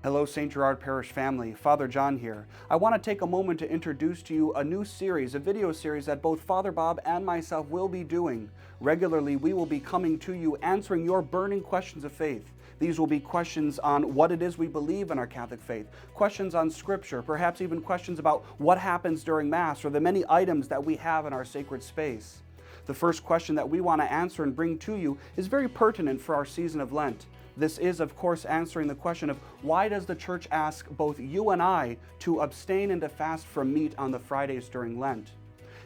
Hello, St. Gerard Parish family. Father John here. I want to take a moment to introduce to you a new series, a video series that both Father Bob and myself will be doing. Regularly, we will be coming to you answering your burning questions of faith. These will be questions on what it is we believe in our Catholic faith, questions on Scripture, perhaps even questions about what happens during Mass or the many items that we have in our sacred space. The first question that we want to answer and bring to you is very pertinent for our season of Lent. This is, of course, answering the question of why does the Church ask both you and I to abstain and to fast from meat on the Fridays during Lent?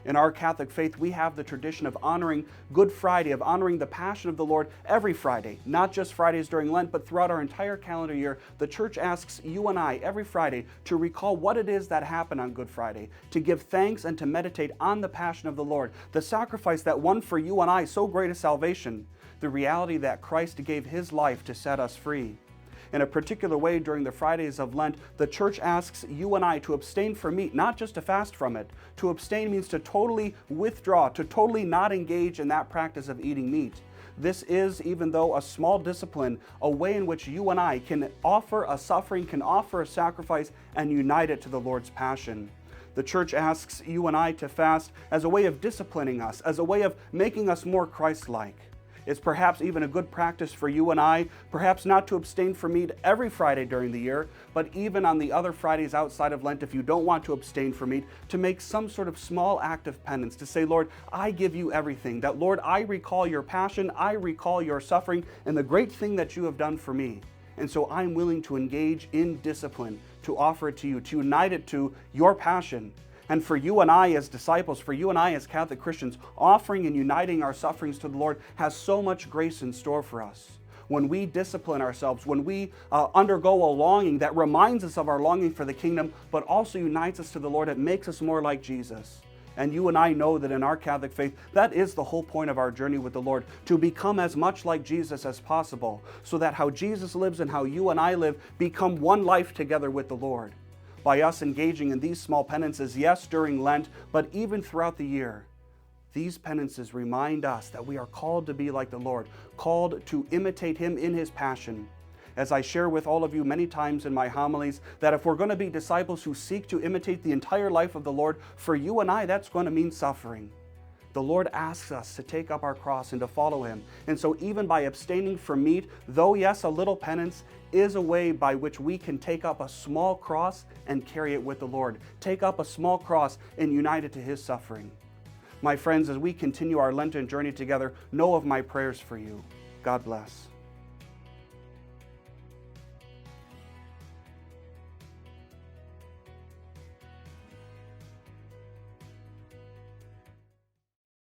In our Catholic faith, we have the tradition of honoring Good Friday, of honoring the Passion of the Lord every Friday, not just Fridays during Lent, but throughout our entire calendar year. The Church asks you and I every Friday to recall what it is that happened on Good Friday, to give thanks and to meditate on the Passion of the Lord, the sacrifice that won for you and I so great a salvation, the reality that Christ gave His life to set us free. In a particular way, during the Fridays of Lent, the Church asks you and I to abstain from meat, not just to fast from it. To abstain means to totally withdraw, to totally not engage in that practice of eating meat. This is, even though a small discipline, a way in which you and I can offer a suffering, can offer a sacrifice, and unite it to the Lord's passion. The Church asks you and I to fast as a way of disciplining us, as a way of making us more Christ-like. It's perhaps even a good practice for you and I, perhaps not to abstain from meat every Friday during the year, but even on the other Fridays outside of Lent, if you don't want to abstain from meat, to make some sort of small act of penance, to say, Lord, I give you everything. That, Lord, I recall your passion, I recall your suffering, and the great thing that you have done for me. And so I'm willing to engage in discipline, to offer it to you, to unite it to your passion. And for you and I as disciples, for you and I as Catholic Christians, offering and uniting our sufferings to the Lord has so much grace in store for us. When we discipline ourselves, when we undergo a longing that reminds us of our longing for the kingdom, but also unites us to the Lord, it makes us more like Jesus. And you and I know that in our Catholic faith, that is the whole point of our journey with the Lord, to become as much like Jesus as possible, so that how Jesus lives and how you and I live become one life together with the Lord. By us engaging in these small penances, yes, during Lent, but even throughout the year, these penances remind us that we are called to be like the Lord, called to imitate Him in His passion. As I share with all of you many times in my homilies, that if we're going to be disciples who seek to imitate the entire life of the Lord, for you and I, that's going to mean suffering. The Lord asks us to take up our cross and to follow Him. And so even by abstaining from meat, though yes, a little penance, is a way by which we can take up a small cross and carry it with the Lord. Take up a small cross and unite it to His suffering. My friends, as we continue our Lenten journey together, know of my prayers for you. God bless.